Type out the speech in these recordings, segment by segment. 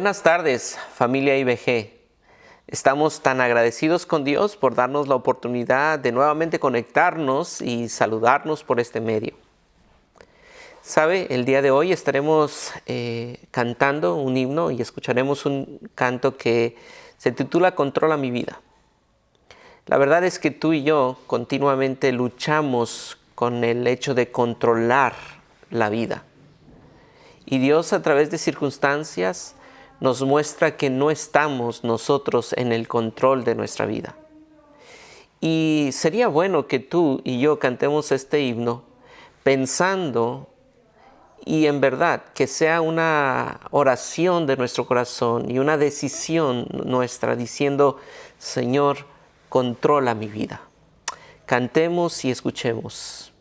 Buenas tardes, familia IBG. Estamos tan agradecidos con Dios por darnos la oportunidad de nuevamente conectarnos y saludarnos por este medio. ¿Sabe? El día de hoy estaremos cantando un himno y escucharemos un canto que se titula Controla mi vida. La verdad es que tú y yo continuamente luchamos con el hecho de controlar la vida. Y Dios, a través de circunstancias, nos muestra que no estamos nosotros en el control de nuestra vida. Y sería bueno que tú y yo cantemos este himno pensando y en verdad que sea una oración de nuestro corazón y una decisión nuestra diciendo: Señor, controla mi vida. Cantemos y escuchemos.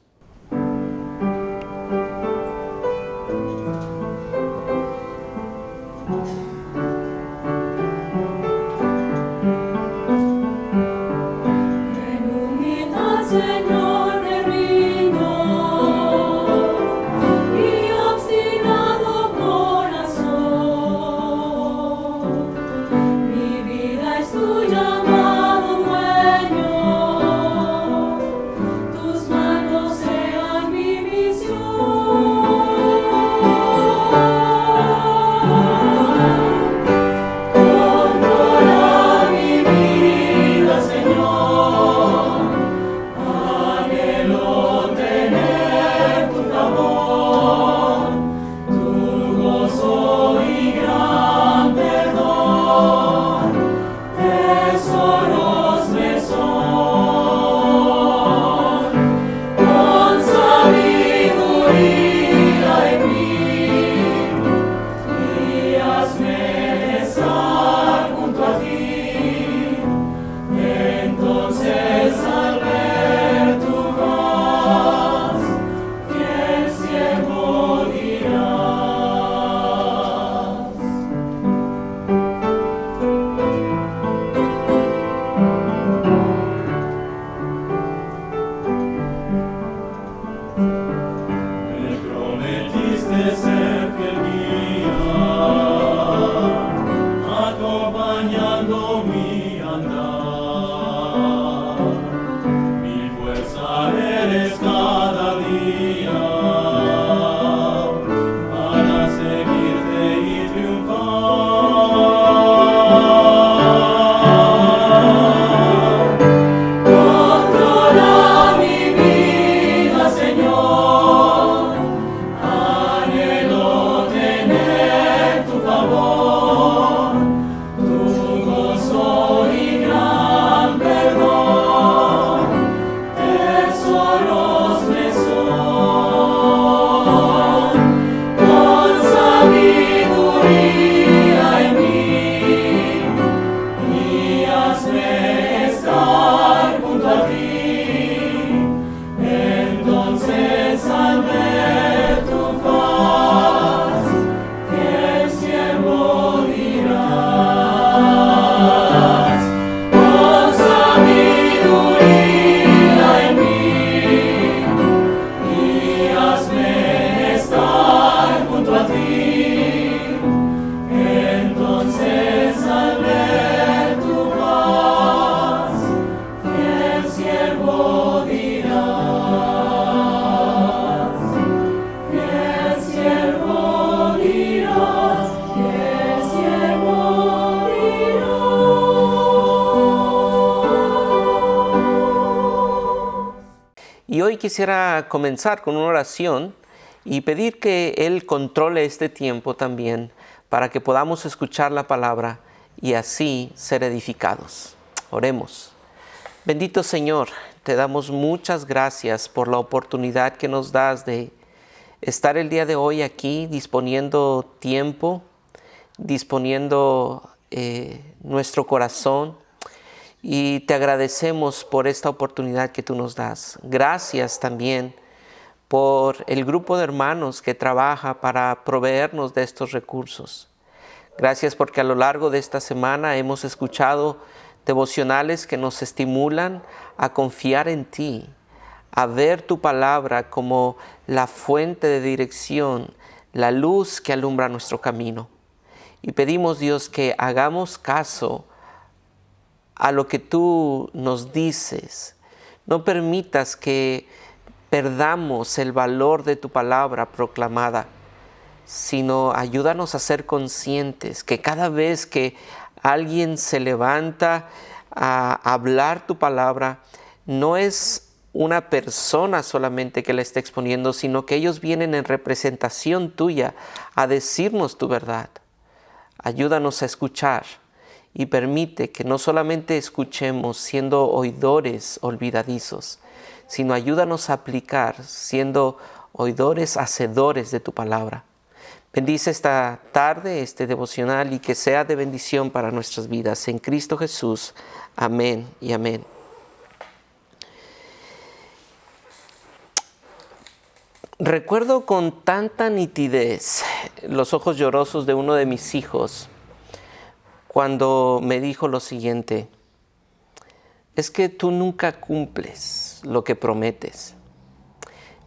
Y hoy quisiera comenzar con una oración y pedir que Él controle este tiempo también para que podamos escuchar la palabra y así ser edificados. Oremos. Bendito Señor, te damos muchas gracias por la oportunidad que nos das de estar el día de hoy aquí disponiendo tiempo, disponiendo nuestro corazón. Y te agradecemos por esta oportunidad que tú nos das. Gracias también por el grupo de hermanos que trabaja para proveernos de estos recursos. Gracias porque a lo largo de esta semana hemos escuchado devocionales que nos estimulan a confiar en ti, a ver tu palabra como la fuente de dirección, la luz que alumbra nuestro camino. Y pedimos, Dios, que hagamos caso a lo que tú nos dices. No permitas que perdamos el valor de tu palabra proclamada, sino ayúdanos a ser conscientes que cada vez que alguien se levanta a hablar tu palabra, no es una persona solamente que la está exponiendo, sino que ellos vienen en representación tuya a decirnos tu verdad. Ayúdanos a escuchar y permite que no solamente escuchemos siendo oidores olvidadizos, sino ayúdanos a aplicar siendo oidores hacedores de tu palabra. Bendice esta tarde, este devocional, y que sea de bendición para nuestras vidas. En Cristo Jesús. Amén y amén. Recuerdo con tanta nitidez los ojos llorosos de uno de mis hijos cuando me dijo lo siguiente: es que tú nunca cumples lo que prometes.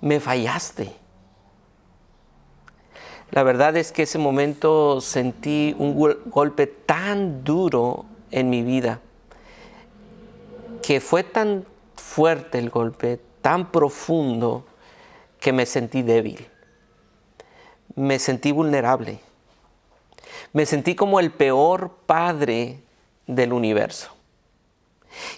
Me fallaste. La verdad es que ese momento sentí un golpe tan duro en mi vida, que fue tan fuerte el golpe, tan profundo, que me sentí débil. Me sentí vulnerable. Me sentí como el peor padre del universo.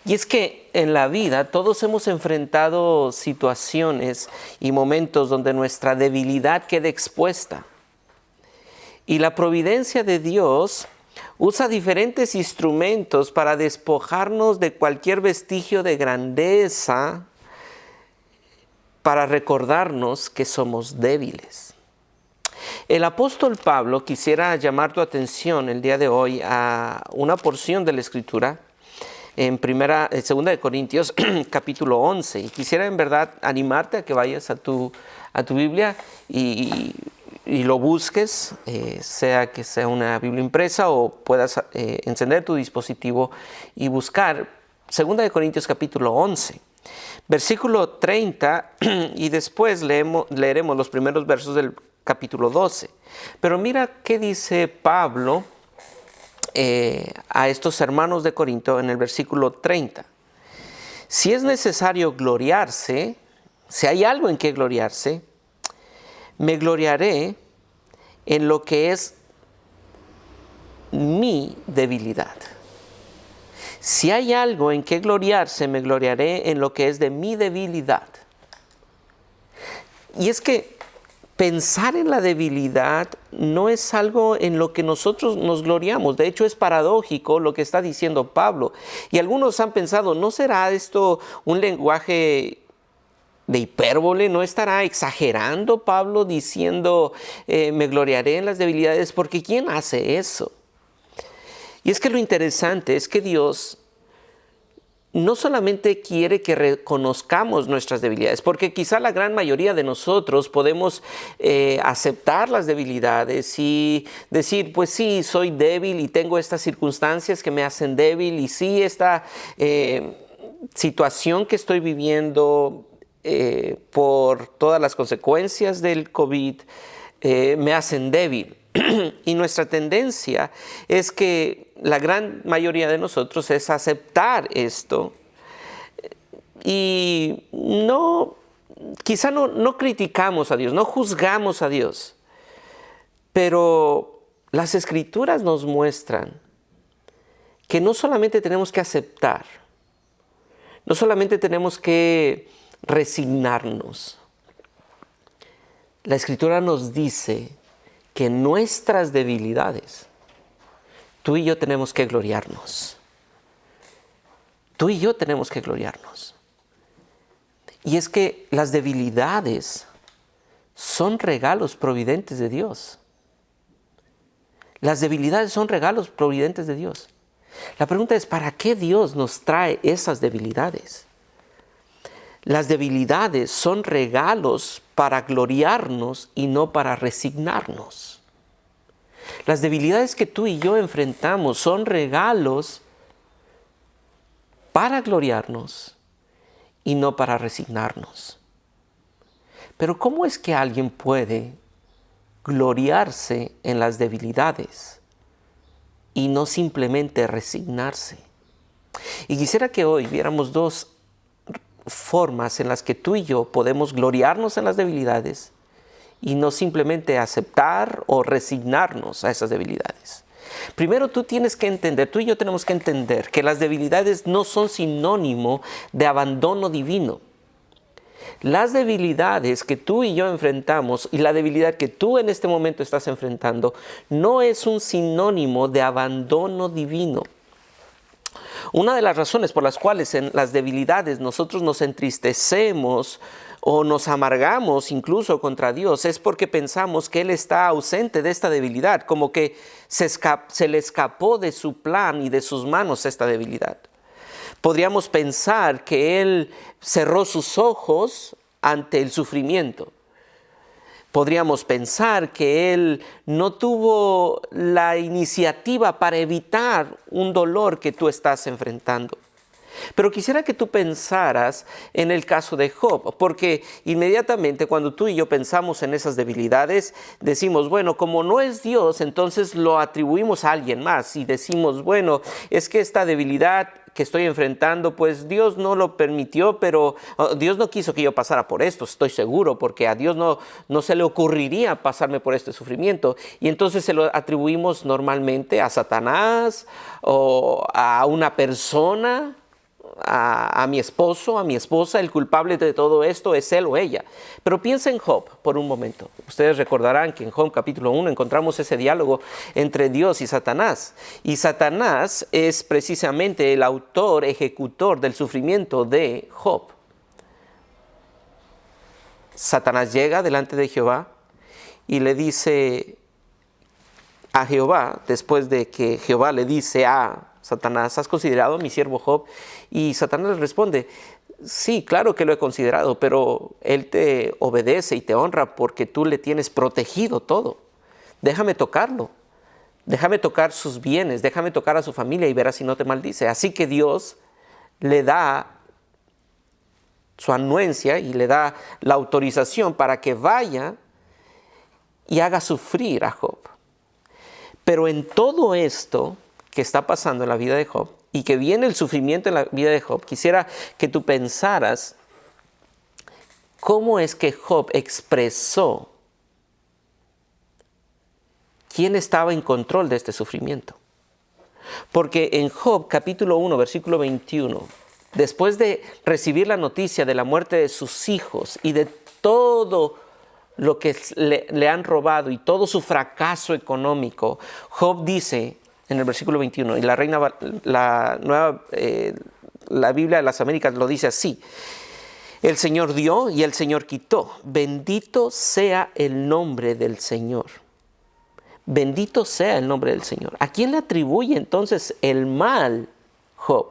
Y es que en la vida todos hemos enfrentado situaciones y momentos donde nuestra debilidad queda expuesta. Y la providencia de Dios usa diferentes instrumentos para despojarnos de cualquier vestigio de grandeza, para recordarnos que somos débiles. El apóstol Pablo quisiera llamar tu atención el día de hoy a una porción de la Escritura en 2 de Corintios capítulo 11. Y quisiera en verdad animarte a que vayas a tu Biblia y lo busques, sea que sea una Biblia impresa o puedas encender tu dispositivo y buscar 2 de Corintios capítulo 11. Versículo 30, y después leeremos los primeros versos del capítulo 12. Pero mira qué dice Pablo a estos hermanos de Corinto en el versículo 30. Si es necesario gloriarse, si hay algo en que gloriarse, me gloriaré en lo que es mi debilidad. Si hay algo en que gloriarse, me gloriaré en lo que es de mi debilidad. Y es que pensar en la debilidad no es algo en lo que nosotros nos gloriamos. De hecho, es paradójico lo que está diciendo Pablo. Y algunos han pensado, ¿no será esto un lenguaje de hipérbole? ¿No estará exagerando Pablo diciendo me gloriaré en las debilidades? Porque ¿quién hace eso? Y es que lo interesante es que Dios no solamente quiere que reconozcamos nuestras debilidades, porque quizá la gran mayoría de nosotros podemos aceptar las debilidades y decir, pues sí, soy débil y tengo estas circunstancias que me hacen débil, y sí, esta situación que estoy viviendo por todas las consecuencias del COVID me hacen débil. Y nuestra tendencia es que la gran mayoría de nosotros es aceptar esto y quizá no criticamos a Dios, no juzgamos a Dios, pero las Escrituras nos muestran que no solamente tenemos que aceptar, no solamente tenemos que resignarnos. La Escritura nos dice que nuestras debilidades, tú y yo tenemos que gloriarnos. Tú y yo tenemos que gloriarnos. Y es que las debilidades son regalos providentes de Dios. Las debilidades son regalos providentes de Dios. La pregunta es, ¿para qué Dios nos trae esas debilidades? Las debilidades son regalos para gloriarnos y no para resignarnos. Las debilidades que tú y yo enfrentamos son regalos para gloriarnos y no para resignarnos. Pero ¿cómo es que alguien puede gloriarse en las debilidades y no simplemente resignarse. Y quisiera que hoy viéramos dos formas en las que tú y yo podemos gloriarnos en las debilidades y no simplemente aceptar o resignarnos a esas debilidades. Primero tú tienes que entender, tú y yo tenemos que entender que las debilidades no son sinónimo de abandono divino. Las debilidades que tú y yo enfrentamos y la debilidad que tú en este momento estás enfrentando no es un sinónimo de abandono divino. Una de las razones por las cuales en las debilidades nosotros nos entristecemos o nos amargamos incluso contra Dios es porque pensamos que Él está ausente de esta debilidad, como que se le escapó de su plan y de sus manos esta debilidad. Podríamos pensar que Él cerró sus ojos ante el sufrimiento. Podríamos pensar que Él no tuvo la iniciativa para evitar un dolor que tú estás enfrentando. Pero quisiera que tú pensaras en el caso de Job, porque inmediatamente cuando tú y yo pensamos en esas debilidades, decimos, bueno, como no es Dios, entonces lo atribuimos a alguien más y decimos, bueno, es que esta debilidad que estoy enfrentando, pues Dios no lo permitió, pero Dios no quiso que yo pasara por esto, estoy seguro, porque a Dios no se le ocurriría pasarme por este sufrimiento. Y entonces se lo atribuimos normalmente a Satanás o a una persona, a mi esposo, a mi esposa. El culpable de todo esto es él o ella. Pero piensa en Job por un momento. Ustedes recordarán que en Job capítulo 1 encontramos ese diálogo entre Dios y Satanás. Y Satanás es precisamente el autor, ejecutor del sufrimiento de Job. Satanás llega delante de Jehová y le dice a Jehová, después de que Jehová le dice a Satanás, ¿has considerado a mi siervo Job? Y Satanás le responde, sí, claro que lo he considerado, pero él te obedece y te honra porque tú le tienes protegido todo. Déjame tocarlo, déjame tocar sus bienes, déjame tocar a su familia y verás si no te maldice. Así que Dios le da su anuencia y le da la autorización para que vaya y haga sufrir a Job. Pero en todo esto que está pasando en la vida de Job y que viene el sufrimiento en la vida de Job, quisiera que tú pensaras cómo es que Job expresó quién estaba en control de este sufrimiento. Porque en Job capítulo 1, versículo 21, después de recibir la noticia de la muerte de sus hijos y de todo lo que le han robado y todo su fracaso económico, Job dice en el versículo 21, y la Biblia de las Américas lo dice así: el Señor dio y el Señor quitó. Bendito sea el nombre del Señor. Bendito sea el nombre del Señor. ¿A quién le atribuye entonces el mal Job?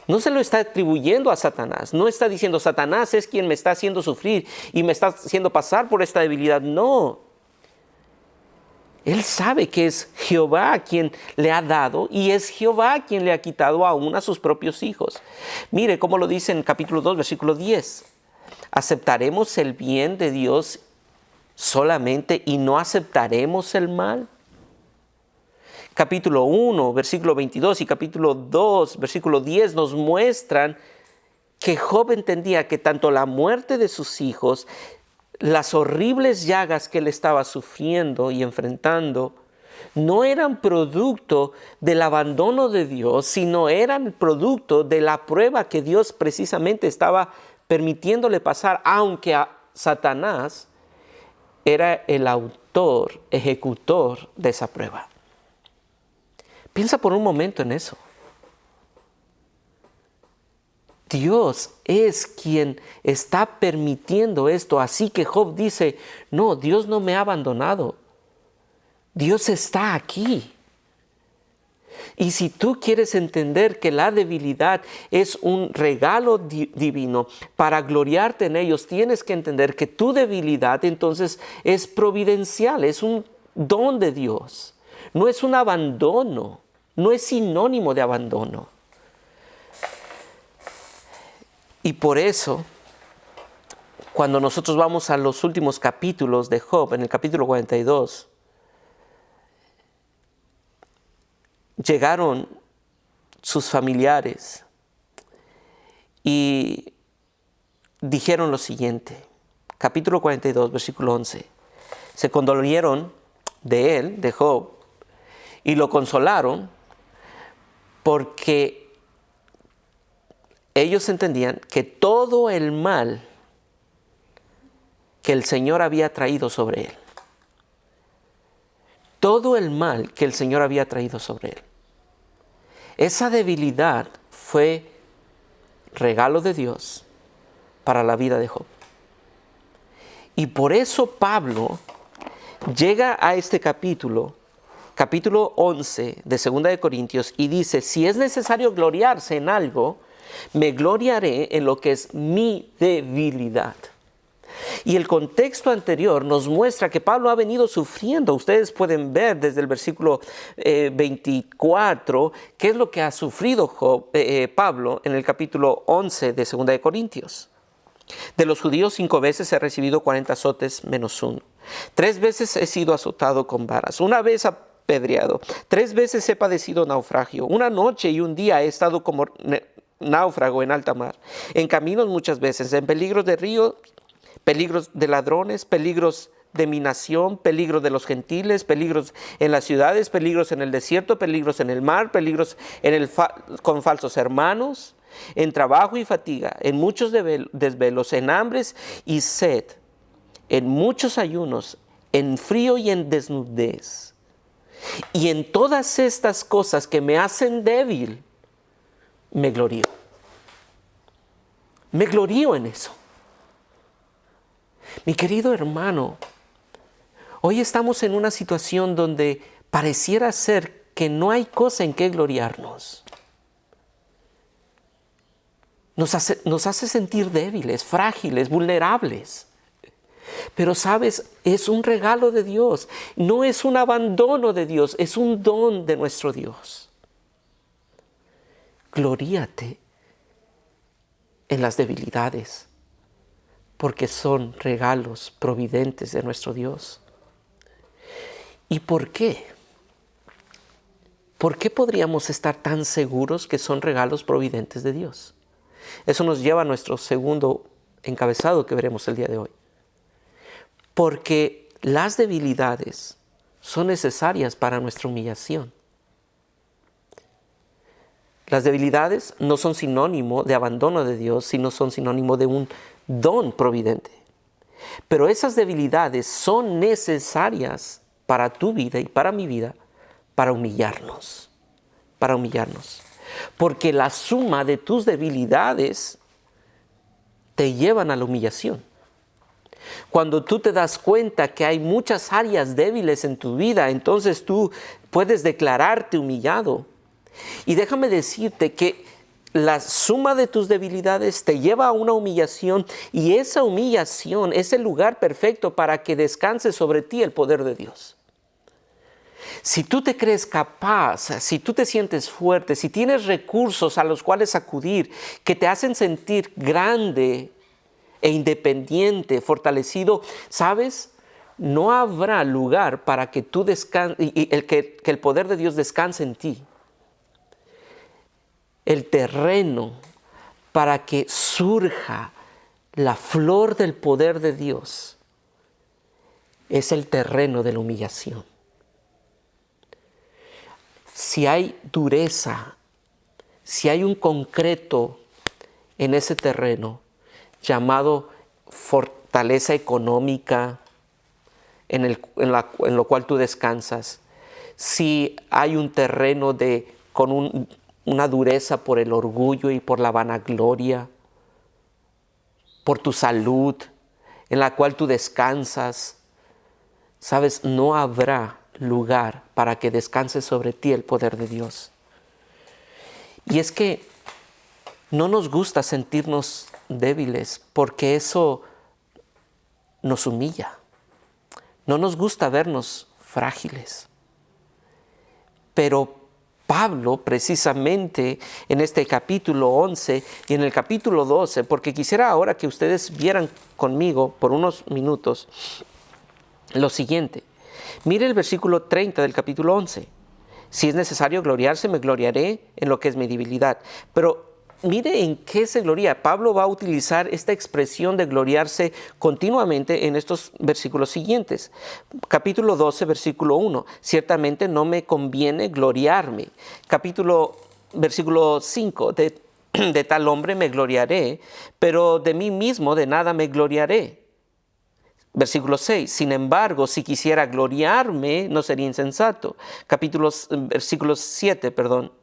No se lo está atribuyendo a Satanás. No está diciendo Satanás es quien me está haciendo sufrir y me está haciendo pasar por esta debilidad. No. Él sabe que es Jehová quien le ha dado y es Jehová quien le ha quitado aún a sus propios hijos. Mire cómo lo dice en capítulo 2, versículo 10. ¿Aceptaremos el bien de Dios solamente y no aceptaremos el mal? Capítulo 1, versículo 22 y capítulo 2, versículo 10 nos muestran que Job entendía que tanto la muerte de sus hijos, las horribles llagas que él estaba sufriendo y enfrentando, no eran producto del abandono de Dios, sino eran producto de la prueba que Dios precisamente estaba permitiéndole pasar, aunque a Satanás era el autor, ejecutor de esa prueba. Piensa por un momento en eso. Dios es quien está permitiendo esto. Así que Job dice, no, Dios no me ha abandonado. Dios está aquí. Y si tú quieres entender que la debilidad es un regalo divino para gloriarte en ellos, tienes que entender que tu debilidad entonces es providencial, es un don de Dios. No es un abandono, no es sinónimo de abandono. Y por eso, cuando nosotros vamos a los últimos capítulos de Job, en el capítulo 42, llegaron sus familiares y dijeron lo siguiente, capítulo 42, versículo 11. Se condolieron de él, de Job, y lo consolaron porque ellos entendían que todo el mal que el Señor había traído sobre él, todo el mal que el Señor había traído sobre él, esa debilidad fue regalo de Dios para la vida de Job. Y por eso Pablo llega a este capítulo 11 de 2 de Corintios, y dice, si es necesario gloriarse en algo, me gloriaré en lo que es mi debilidad. Y el contexto anterior nos muestra que Pablo ha venido sufriendo. Ustedes pueden ver desde el versículo 24 qué es lo que ha sufrido Pablo en el capítulo 11 de 2 de Corintios. De los judíos 5 veces he recibido 40 azotes menos 1. 3 veces he sido azotado con varas. 1 vez apedreado. 3 veces he padecido naufragio. 1 noche y 1 día he estado como náufrago en alta mar. En caminos muchas veces. En peligros de ríos, peligros de ladrones, peligros de mi nación, peligros de los gentiles, peligros en las ciudades, peligros en el desierto, peligros en el mar, peligros con falsos hermanos, en trabajo y fatiga, en muchos desvelos, en hambres y sed, en muchos ayunos, en frío y en desnudez. Y en todas estas cosas que me hacen débil, me glorío. Me glorío en eso. Mi querido hermano, hoy estamos en una situación donde pareciera ser que no hay cosa en que gloriarnos. Nos hace sentir débiles, frágiles, vulnerables. Pero sabes, es un regalo de Dios, no es un abandono de Dios, es un don de nuestro Dios. Gloríate en las debilidades, porque son regalos providentes de nuestro Dios. ¿Y por qué? ¿Por qué podríamos estar tan seguros que son regalos providentes de Dios? Eso nos lleva a nuestro segundo encabezado que veremos el día de hoy. Porque las debilidades son necesarias para nuestra humillación. Las debilidades no son sinónimo de abandono de Dios, sino son sinónimo de un don providente. Pero esas debilidades son necesarias para tu vida y para mi vida, para humillarnos. Porque la suma de tus debilidades te llevan a la humillación. Cuando tú te das cuenta que hay muchas áreas débiles en tu vida, entonces tú puedes declararte humillado. Y déjame decirte que la suma de tus debilidades te lleva a una humillación, y esa humillación es el lugar perfecto para que descanse sobre ti el poder de Dios. Si tú te crees capaz, si tú te sientes fuerte, si tienes recursos a los cuales acudir que te hacen sentir grande e independiente, fortalecido, ¿sabes? No habrá lugar para que tú descanses y que el poder de Dios descanse en ti. El terreno para que surja la flor del poder de Dios es el terreno de la humillación. Si hay dureza, si hay un concreto en ese terreno llamado fortaleza económica, en lo cual tú descansas, si hay un terreno con una dureza por el orgullo y por la vanagloria, por tu salud, en la cual tú descansas, sabes, no habrá lugar para que descanse sobre ti el poder de Dios. Y es que no nos gusta sentirnos débiles, porque eso nos humilla. No nos gusta vernos frágiles. Pero Pablo, precisamente en este capítulo 11 y en el capítulo 12, porque quisiera ahora que ustedes vieran conmigo por unos minutos lo siguiente. Mire el versículo 30 del capítulo 11. Si es necesario gloriarse, me gloriaré en lo que es mi debilidad. Pero mire en qué se gloria. Pablo va a utilizar esta expresión de gloriarse continuamente en estos versículos siguientes. Capítulo 12, versículo 1. Ciertamente no me conviene gloriarme. Versículo 5. De tal hombre me gloriaré, pero de mí mismo de nada me gloriaré. Versículo 6. Sin embargo, si quisiera gloriarme, no sería insensato. Versículo 7,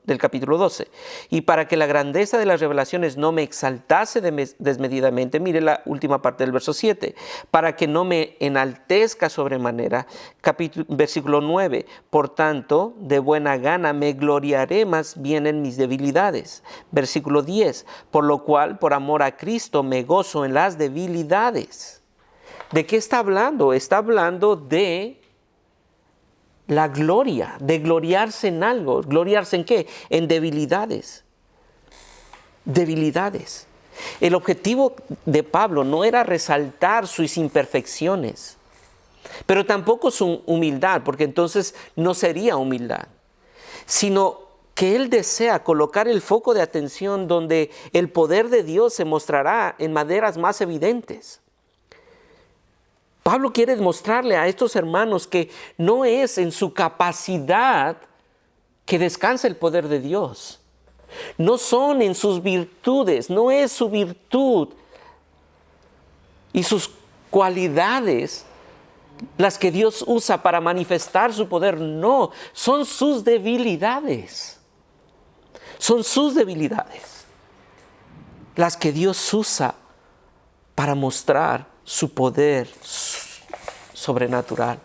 del capítulo 12. Y para que la grandeza de las revelaciones no me exaltase desmedidamente, mire la última parte del verso 7. Para que no me enaltezca sobremanera. Versículo 9. Por tanto, de buena gana me gloriaré más bien en mis debilidades. Versículo 10. Por lo cual, por amor a Cristo, me gozo en las debilidades. ¿De qué está hablando? Está hablando de la gloria, de gloriarse en algo. ¿Gloriarse en qué? En debilidades. Debilidades. El objetivo de Pablo no era resaltar sus imperfecciones, pero tampoco su humildad, porque entonces no sería humildad, sino que él desea colocar el foco de atención donde el poder de Dios se mostrará en maneras más evidentes. Pablo quiere demostrarle a estos hermanos que no es en su capacidad que descansa el poder de Dios. No son en sus virtudes, no es su virtud y sus cualidades las que Dios usa para manifestar su poder. No, son sus debilidades. Son sus debilidades las que Dios usa para mostrar su poder sobrenatural.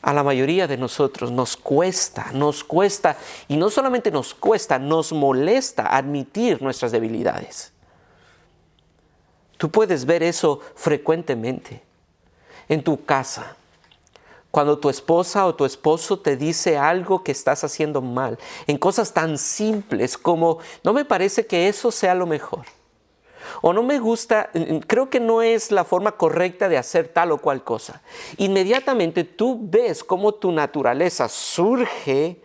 A la mayoría de nosotros nos cuesta, y no solamente nos cuesta, nos molesta admitir nuestras debilidades. Tú puedes ver eso frecuentemente en tu casa, cuando tu esposa o tu esposo te dice algo que estás haciendo mal, en cosas tan simples como, no me parece que eso sea lo mejor. O no me gusta, creo que no es la forma correcta de hacer tal o cual cosa. Inmediatamente tú ves cómo tu naturaleza surge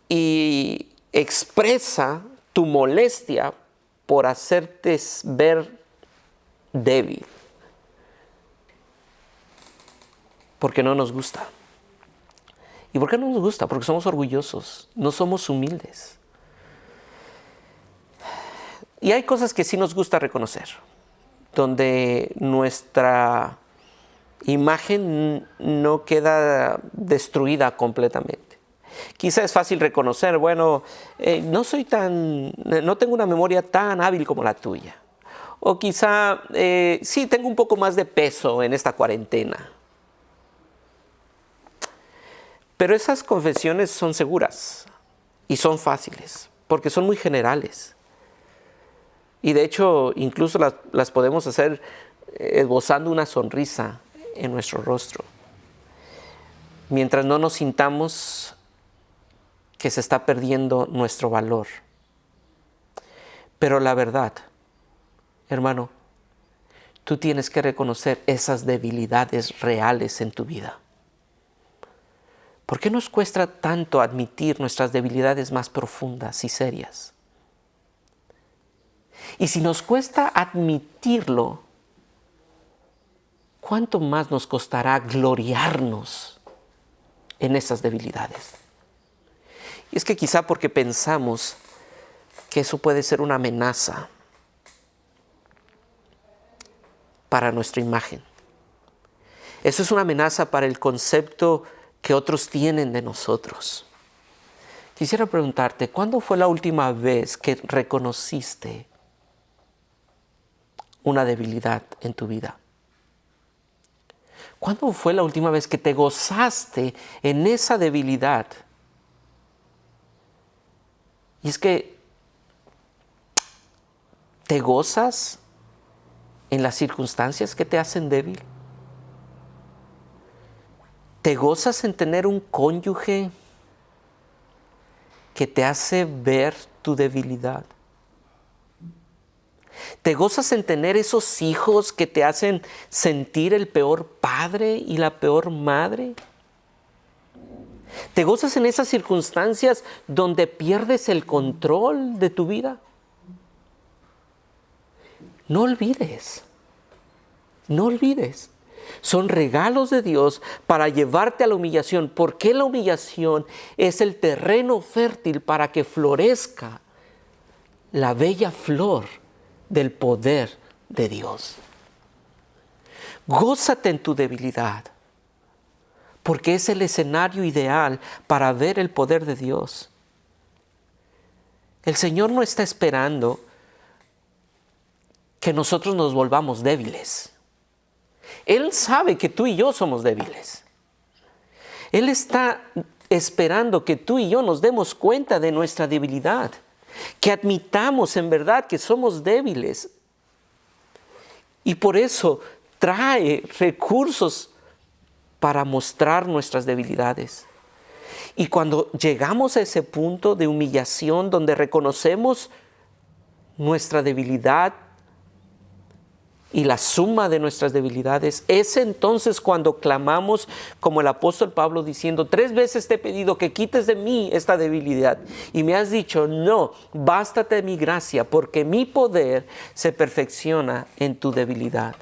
y expresa tu molestia por hacerte ver débil. Porque no nos gusta. ¿Y por qué no nos gusta? Porque somos orgullosos, no somos humildes. Y hay cosas que sí nos gusta reconocer, donde nuestra imagen no queda destruida completamente. Quizá es fácil reconocer, no tengo una memoria tan hábil como la tuya. O quizá sí tengo un poco más de peso en esta cuarentena. Pero esas confesiones son seguras y son fáciles, porque son muy generales. Y de hecho, incluso las podemos hacer esbozando una sonrisa en nuestro rostro, mientras no nos sintamos que se está perdiendo nuestro valor. Pero la verdad, hermano, tú tienes que reconocer esas debilidades reales en tu vida. ¿Por qué nos cuesta tanto admitir nuestras debilidades más profundas y serias? Y si nos cuesta admitirlo, ¿cuánto más nos costará gloriarnos en esas debilidades? Y es que quizá porque pensamos que eso puede ser una amenaza para nuestra imagen. Eso es una amenaza para el concepto que otros tienen de nosotros. Quisiera preguntarte, ¿cuándo fue la última vez que reconociste una debilidad en tu vida? ¿Cuándo fue la última vez que te gozaste en esa debilidad? Y es que te gozas en las circunstancias que te hacen débil. ¿Te gozas en tener un cónyuge que te hace ver tu debilidad? ¿Te gozas en tener esos hijos que te hacen sentir el peor padre y la peor madre? ¿Te gozas en esas circunstancias donde pierdes el control de tu vida? No olvides, no olvides. Son regalos de Dios para llevarte a la humillación, porque la humillación es el terreno fértil para que florezca la bella flor del poder de Dios. Gózate en tu debilidad, porque es el escenario ideal para ver el poder de Dios. El Señor no está esperando que nosotros nos volvamos débiles. Él sabe que tú y yo somos débiles. Él está esperando que tú y yo nos demos cuenta de nuestra debilidad, que admitamos en verdad que somos débiles. Y por eso trae recursos para mostrar nuestras debilidades. Y cuando llegamos a ese punto de humillación donde reconocemos nuestra debilidad y la suma de nuestras debilidades, es entonces cuando clamamos como el apóstol Pablo diciendo: 3 veces te he pedido que quites de mí esta debilidad y me has dicho no, bástate de mi gracia, porque mi poder se perfecciona en tu debilidad.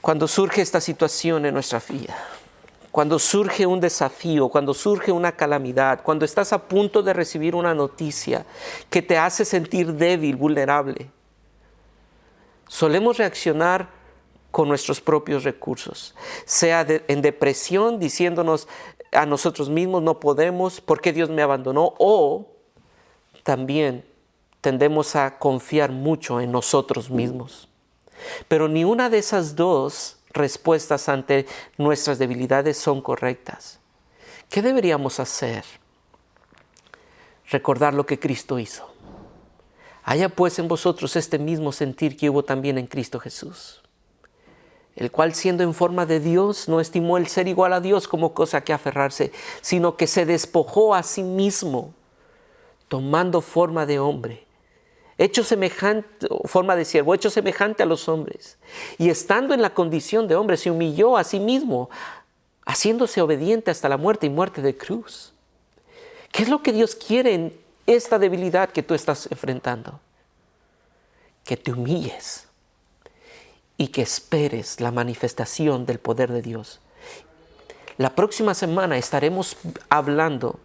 Cuando surge esta situación en nuestra vida, cuando surge un desafío, cuando surge una calamidad, cuando estás a punto de recibir una noticia que te hace sentir débil, vulnerable, solemos reaccionar con nuestros propios recursos, sea en depresión, diciéndonos a nosotros mismos no podemos, ¿por qué Dios me abandonó? O también tendemos a confiar mucho en nosotros mismos. Pero ni una de esas dos respuestas ante nuestras debilidades son correctas. ¿Qué deberíamos hacer? Recordar lo que Cristo hizo. Haya pues en vosotros este mismo sentir que hubo también en Cristo Jesús, el cual siendo en forma de Dios no estimó el ser igual a Dios como cosa que aferrarse, sino que se despojó a sí mismo, tomando forma de hombre, hecho semejante, forma de siervo, hecho semejante a los hombres, y estando en la condición de hombre se humilló a sí mismo, haciéndose obediente hasta la muerte y muerte de cruz. ¿Qué es lo que Dios quiere en esta debilidad que tú estás enfrentando? Que te humilles y que esperes la manifestación del poder de Dios. La próxima semana estaremos hablando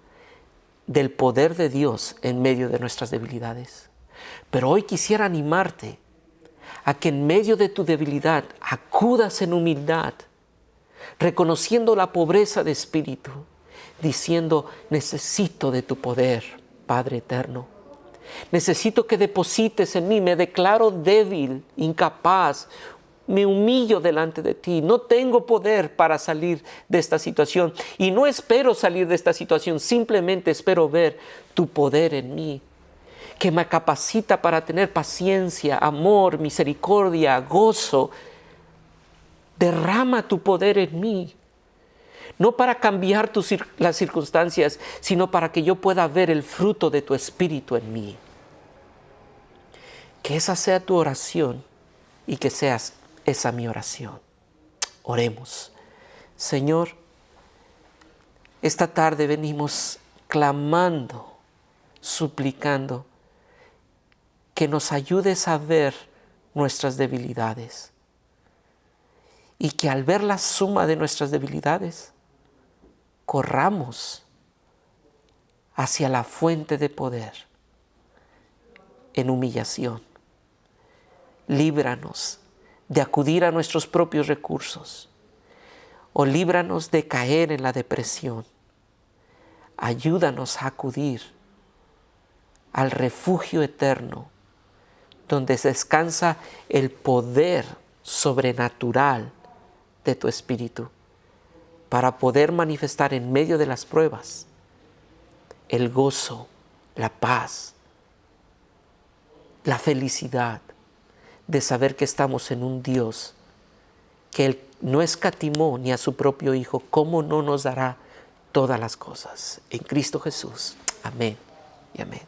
del poder de Dios en medio de nuestras debilidades. Pero hoy quisiera animarte a que en medio de tu debilidad acudas en humildad, reconociendo la pobreza de espíritu, diciendo: necesito de tu poder, Padre eterno. Necesito que deposites en mí, me declaro débil, incapaz, me humillo delante de ti, no tengo poder para salir de esta situación y no espero salir de esta situación, simplemente espero ver tu poder en mí, que me capacita para tener paciencia, amor, misericordia, gozo. Derrama tu poder en mí, no para cambiar las circunstancias, sino para que yo pueda ver el fruto de tu Espíritu en mí. Que esa sea tu oración y que seas esa mi oración. Oremos. Señor, esta tarde venimos clamando, suplicando que nos ayudes a ver nuestras debilidades y que al ver la suma de nuestras debilidades corramos hacia la fuente de poder en humillación. Líbranos de acudir a nuestros propios recursos o líbranos de caer en la depresión. Ayúdanos a acudir al refugio eterno donde descansa el poder sobrenatural de tu Espíritu para poder manifestar en medio de las pruebas el gozo, la paz, la felicidad de saber que estamos en un Dios que Él no escatimó ni a su propio Hijo, ¿cómo no nos dará todas las cosas? En Cristo Jesús. Amén y amén.